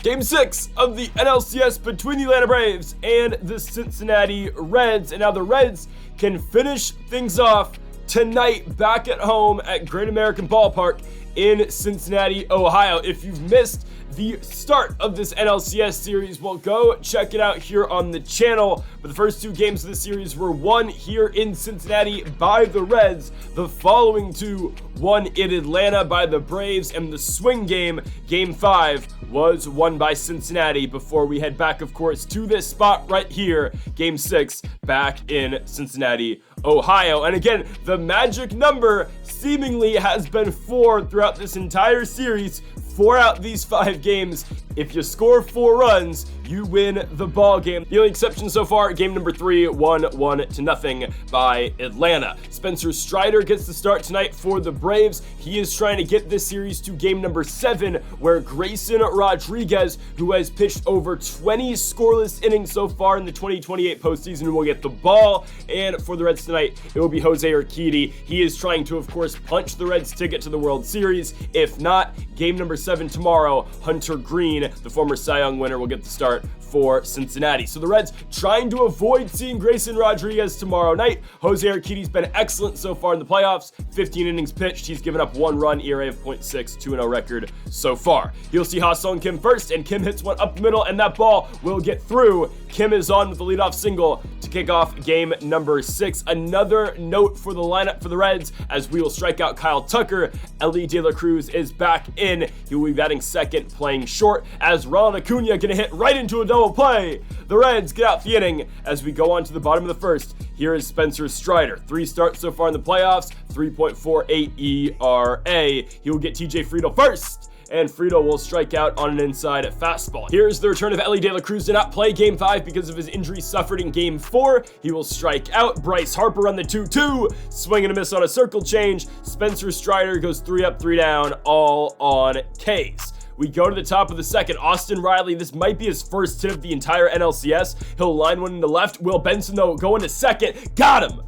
Game 6 of the NLCS between the Atlanta Braves and the Cincinnati Reds. And now the Reds can finish things off tonight back at home at Great American Ballpark in Cincinnati, Ohio. If you've missed the start of this NLCS series, well, go check it out here on the channel. But the first two games of the series were won here in Cincinnati by the Reds. The following two won in Atlanta by the Braves, and the swing game, Game 5, was won by Cincinnati before we head back, of course, to this spot right here, Game 6, back in Cincinnati, Ohio. And again, the magic number seemingly has been 4 throughout this entire series. 4 out these 5 games. If you score 4 runs, you win the ball game. The only exception so far, game number 3, won 1-0 by Atlanta. Spencer Strider gets the start tonight for the Braves. He is trying to get this series to game number 7, where Grayson Rodriguez, who has pitched over 20 scoreless innings so far in the 2028 postseason, will get the ball. And for the Reds tonight, it will be Jose Urquidy. He is trying to, of course, punch the Reds' ticket to the World Series. If not, game number 7 tomorrow, Hunter Green, the former Cy Young winner, will get the start for Cincinnati. So the Reds trying to avoid seeing Grayson Rodriguez tomorrow night. Jose Urquidy's been excellent so far in the playoffs. 15 innings pitched. He's given up 1 run, ERA of 0.6, 2-0 record so far. You'll see Ha-Seong Kim first, and Kim hits one up the middle, and that ball will get through. Kim is on with the leadoff single to kick off game number 6. Another note for the lineup for the Reds, as we will strike out Kyle Tucker. Elly De La Cruz is back in. He will be batting second, playing short, as Ronald Acuna gonna hit right into a double play. The Reds get out the inning as we go on to the bottom of the first. Here is Spencer Strider. 3 starts so far in the playoffs, 3.48 ERA. He will get TJ Friedl first, and Friedl will strike out on an inside fastball. Here's the return of Elly De La Cruz. Did not play Game 5 because of his injury suffered in Game 4. He will strike out. Bryce Harper on the 2-2. Swing and a miss on a circle change. Spencer Strider goes 3 up, 3 down, all on Ks. We go to the top of the second. Austin Riley, this might be his first hit of the entire NLCS. He'll line one into left. Will Benson, though, going to second. Got him!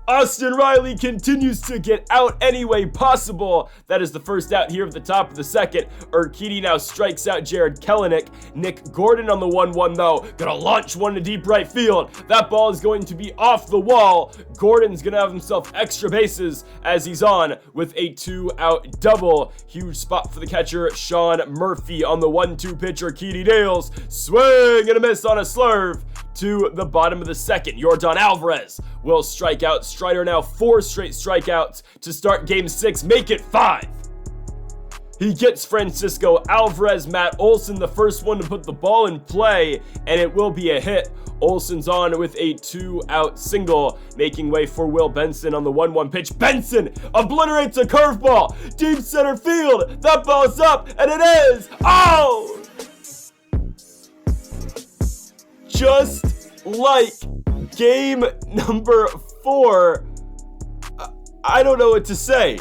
Austin Riley continues to get out any way possible. That is the first out here at the top of the second. Urquidy now strikes out Jared Kelenic. Nick Gordon on the 1-1, though. Gonna launch one to deep right field. That ball is going to be off the wall. Gordon's gonna have himself extra bases as he's on with a 2-out double. Huge spot for the catcher, Sean Murphy on the 1-2 pitch. Urquidy nails. Swing and a miss on a slurve to the bottom of the second. Yordan Alvarez will strike out. Strider now 4 straight strikeouts to start game 6. Make it 5. He gets Francisco Alvarez. Matt Olson, the first one to put the ball in play, and it will be a hit. Olson's on with a 2-out single, making way for Will Benson on the 1-1 pitch. Benson obliterates a curveball. Deep center field. That ball's up, and it is. Oh! Just like game number 4, I don't know what to say.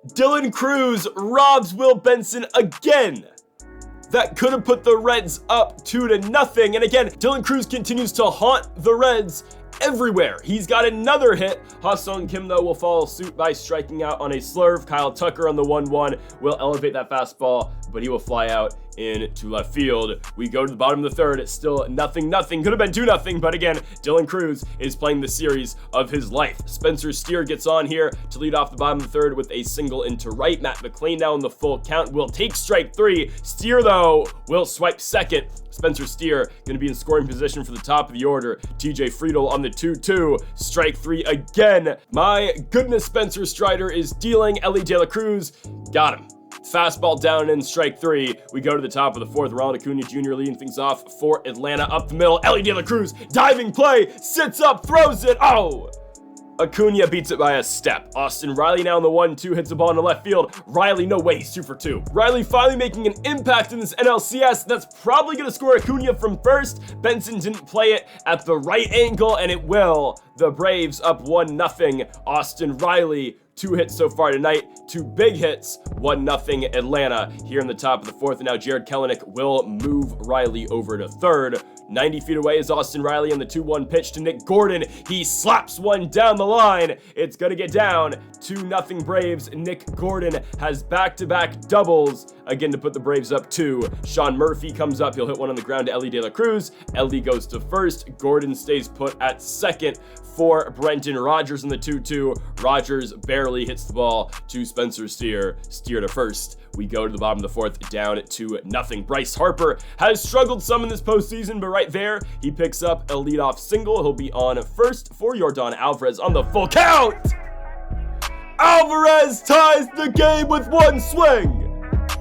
Dylan Cruz robs Will Benson again. That could have put the Reds up 2-0. And again, Dylan Cruz continues to haunt the Reds everywhere. He's got another hit. Ha-Seong Kim, though, will follow suit by striking out on a slurve. Kyle Tucker on the 1-1 will elevate that fastball, but he will fly out into left field. We go to the bottom of the third. It's still 0-0. Could have been 2-0, but again, Dylan Cruz is playing the series of his life. Spencer Steer gets on here to lead off the bottom of the third with a single into right. Matt McLean now in the full count will take strike 3. Steer, though, will swipe second. Spencer Steer going to be in scoring position for the top of the order. TJ Friedl on the 2-2. Strike 3 again. My goodness, Spencer Strider is dealing. Elly De La Cruz got him. Fastball down and strike 3. We go to the top of the fourth. Ronald Acuna Jr. leading things off for Atlanta. Up the middle, Elly De La Cruz, diving play, sits up, throws it. Oh! Acuna beats it by a step. Austin Riley now in the 1-2, hits the ball into left field. Riley, no way, he's 2 for 2. Riley finally making an impact in this NLCS. That's probably going to score Acuna from first. Benson didn't play it at the right angle, and it will. The Braves up 1-0. Austin Riley 2 hits so far tonight, 2 big hits, 1-0 Atlanta here in the top of the 4th. And now Jared Kelenic will move Riley over to 3rd. 90 feet away is Austin Riley on the 2-1 pitch to Nick Gordon. He slaps one down the line. It's going to get down. 2-0 Braves. Nick Gordon has back-to-back doubles again to put the Braves up 2. Sean Murphy comes up. He'll hit one on the ground to Ellie De La Cruz. Ellie goes to 1st. Gordon stays put at 2nd for Brenton Rodgers in the 2-2. Rodgers barely hits the ball to Spencer Steer. Steer to 1st. We go to the bottom of the 4th, down 2-0. Bryce Harper has struggled some in this postseason, but right there, he picks up a leadoff single. He'll be on 1st for Yordan Alvarez on the full count. Alvarez ties the game with 1 swing.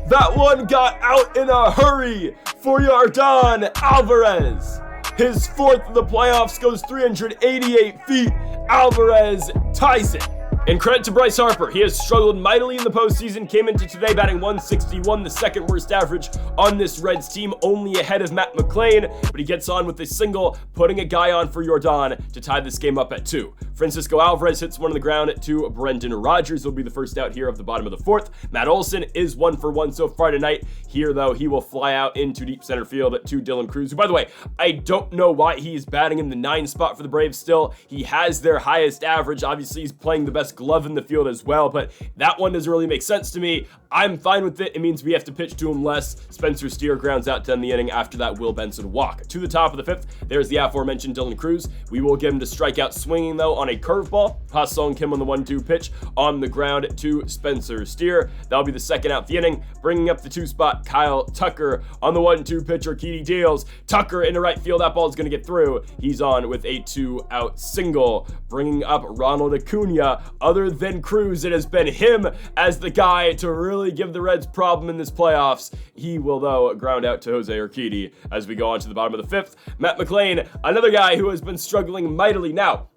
That one got out in a hurry for Yordan Alvarez. His 4th of the playoffs goes 388 feet. Alvarez ties it. And credit to Bryce Harper. He has struggled mightily in the postseason. Came into today batting 161, the 2nd worst average on this Reds team, only ahead of Matt McClain. But he gets on with a single, putting a guy on for Yordan to tie this game up at 2. Francisco Alvarez hits one on the ground to Brendan Rodgers. He'll be the first out here of the bottom of the 4th. Matt Olson is 1 for 1 so far tonight. Here, though, he will fly out into deep center field to Dylan Cruz, who, by the way, I don't know why he's batting in the 9 spot for the Braves still. He has their highest average. Obviously, he's playing the best glove in the field as well, but that one doesn't really make sense to me. I'm fine with it. It means we have to pitch to him less. Spencer Steer grounds out to end the inning. After that, Will Benson walk. To the top of the 5th, there's the aforementioned Dylan Cruz. We will get him to strike out swinging, though, on a curveball. Ha-Sung Kim on the 1-2 pitch on the ground to Spencer Steer. That'll be the 2nd out the inning. Bringing up the 2 spot, Kyle Tucker on the 1-2 pitch. Urquidy deals. Tucker into right field. That ball's going to get through. He's on with a 2-out single. Bringing up Ronald Acuna. Other than Cruz, it has been him as the guy to really give the Reds problem in this playoffs. He will, though, ground out to Jose Urquidy as we go on to the bottom of the 5th. Matt McClain, another guy who has been struggling mightily. Now,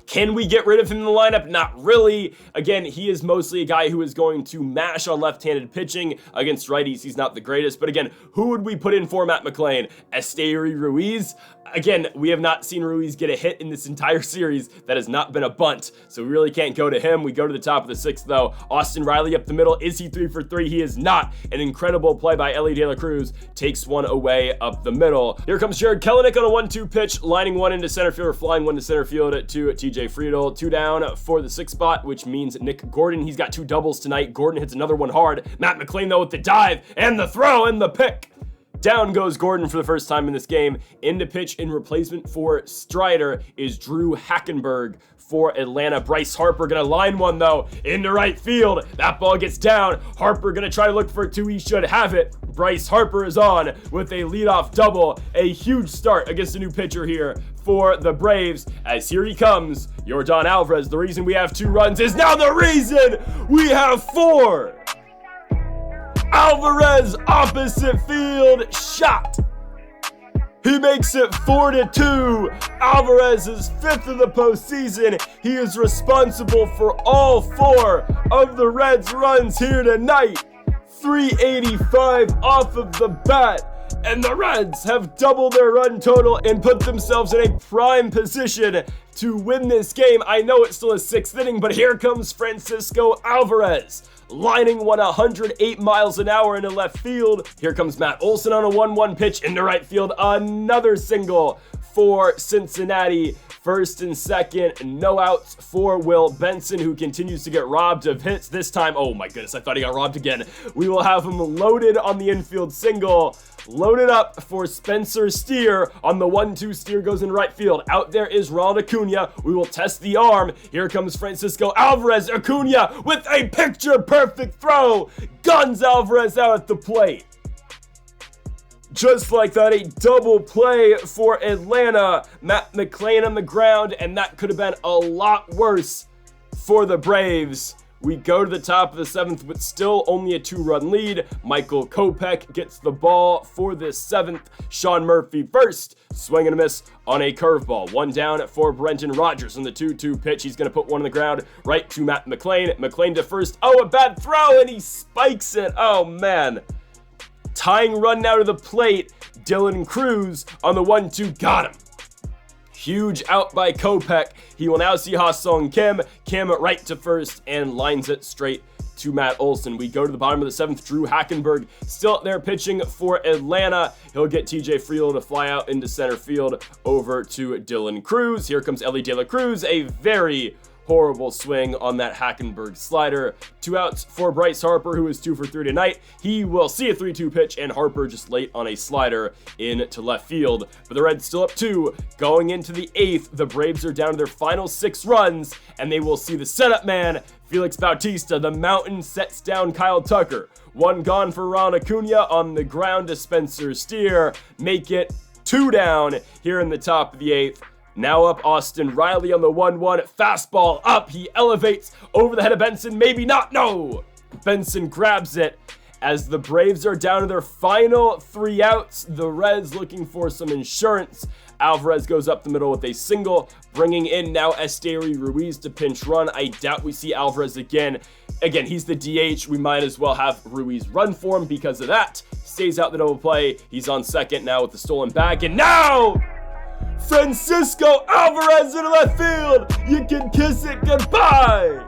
can we get rid of him in the lineup? Not really. Again, he is mostly a guy who is going to mash on left-handed pitching. Against righties, he's not the greatest. But again, who would we put in for Matt McClain? Esteury Ruiz? Again, we have not seen Ruiz get a hit in this entire series. That has not been a bunt, so we really can't go to him. We go to the top of the 6th, though. Austin Riley up the middle. Is he 3 for 3? He is not. An incredible play by Ellie De La Cruz. Takes one away up the middle. Here comes Jared Kelenic on a 1-2 pitch, lining one into center field, or flying one to center field to TJ Friedel. 2 down for the 6th spot, which means Nick Gordon. He's got 2 doubles tonight. Gordon hits another one hard. Matt McClain, though, with the dive and the throw and the pick. Down goes Gordon for the first time in this game. In to pitch in replacement for Strider is Drew Hackenberg for Atlanta. Bryce Harper gonna line one, though, into right field. That ball gets down. Harper gonna try to look for it too. He should have it. Bryce Harper is on with a leadoff double. A huge start against a new pitcher here for the Braves, as here he comes, Yordan Alvarez. The reason we have 2 runs is now the reason we have 4. Alvarez, opposite field, shot. He makes it 4-2. Alvarez is 5th of the postseason. He is responsible for all 4 of the Reds' runs here tonight. 385 off of the bat. And the Reds have doubled their run total and put themselves in a prime position to win this game. I know it's still a 6th inning, but here comes Francisco Alvarez, lining one 108 miles an hour into left field. Here comes Matt Olson on a 1-1 pitch into right field. Another single for Cincinnati. 1st and 2nd, no outs for Will Benson, who continues to get robbed of hits. This time, oh my goodness, I thought he got robbed again. We will have him loaded on the infield single. Loaded up for Spencer Steer on the 1-2. Steer goes in right field. Out there is Ronald Acuna. We will test the arm. Here comes Francisco Alvarez. Acuna with a picture-perfect throw. Guns Alvarez out at the plate. Just like that, a double play for Atlanta. Matt McClain on the ground, and that could have been a lot worse for the Braves. We go to the top of the 7th with still only a 2-run lead. Michael Kopech gets the ball for the 7th. Sean Murphy first. Swing and a miss on a curveball. 1 down for Brenton Rodgers on the 2-2 pitch. He's going to put one on the ground right to Matt McClain. McClain to first. Oh, a bad throw, and he spikes it. Oh, man. Tying run now to the plate. Dylan Cruz on the 1-2. Got him. Huge out by Kopech. He will now see Ha-Sung Kim. Kim right to first and lines it straight to Matt Olson. We go to the bottom of the 7th. Drew Hackenberg still up there pitching for Atlanta. He'll get TJ Friel to fly out into center field over to Dylan Cruz. Here comes Ellie De La Cruz. A very horrible swing on that Hackenberg slider. 2 outs for Bryce Harper, who is 2 for 3 tonight. He will see a 3-2 pitch, and Harper just late on a slider into left field. But the Reds still up 2. Going into the 8th, the Braves are down to their final 6 runs, and they will see the setup man, Felix Bautista. The Mountain sets down Kyle Tucker. 1 gone for Ron Acuna on the ground to Spencer Steer. Make it 2 down here in the top of the 8th. Now up Austin Riley on the 1-1. Fastball up. He elevates over the head of Benson. Maybe not. No. Benson grabs it as the Braves are down to their final 3 outs. The Reds looking for some insurance. Alvarez goes up the middle with a single, bringing in now Esteury Ruiz to pinch run. I doubt we see Alvarez again. Again, he's the DH. We might as well have Ruiz run for him because of that. Stays out the double play. He's on second now with the stolen bag. And now Francisco Alvarez into left field. You can kiss it goodbye.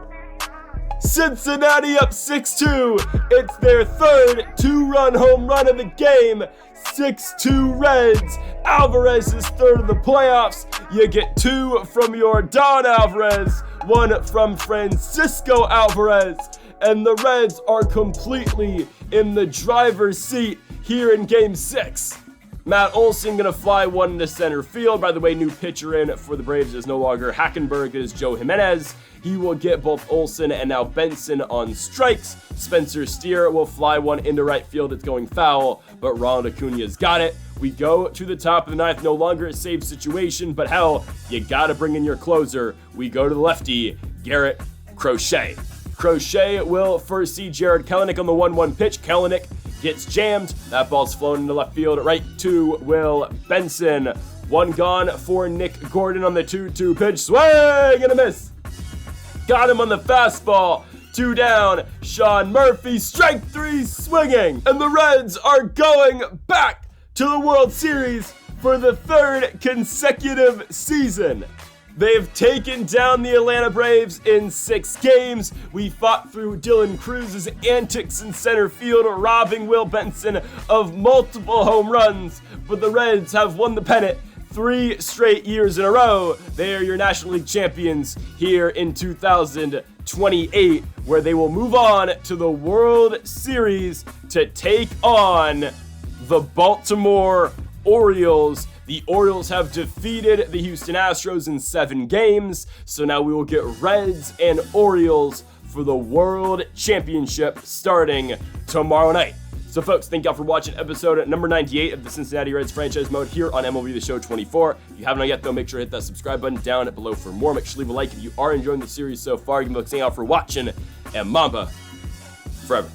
Cincinnati up 6-2. It's their 3rd 2-run home run of the game. 6-2 Reds. Alvarez is 3rd of the playoffs. You get 2 from your Don Alvarez, 1 from Francisco Alvarez, and the Reds are completely in the driver's seat here in Game 6. Matt Olson gonna fly 1 into center field. By the way, new pitcher in for the Braves is no longer Hackenberg, it is Joe Jimenez. He will get both Olson and now Benson on strikes. Spencer Steer will fly 1 into right field. It's going foul, but Ronald Acuna's got it. We go to the top of the 9th. No longer a save situation, but hell, you gotta bring in your closer. We go to the lefty, Garrett Crochet. Crochet will first see Jared Kelenic on the 1-1 pitch. Kelenic gets jammed. That ball's flown into left field. Right to Will Benson. 1 gone for Nick Gordon on the 2-2 pitch. Swing and a miss. Got him on the fastball. 2 down. Sean Murphy, strike 3, swinging. And the Reds are going back to the World Series for the 3rd consecutive season. They've taken down the Atlanta Braves in 6 games. We fought through Dylan Cruz's antics in center field, robbing Will Benson of multiple home runs. But the Reds have won the pennant 3 straight years in a row. They are your National League champions here in 2028, where they will move on to the World Series to take on the Baltimore Orioles. The Orioles have defeated the Houston Astros in 7 games, so now we will get Reds and Orioles for the World Championship starting tomorrow night. So folks, thank y'all for watching episode number 98 of the Cincinnati Reds franchise mode here on MLB The Show 24. If you haven't yet though, make sure to hit that subscribe button down below for more. Make sure to leave a like if you are enjoying the series so far. Thank y'all for watching, and Mamba forever.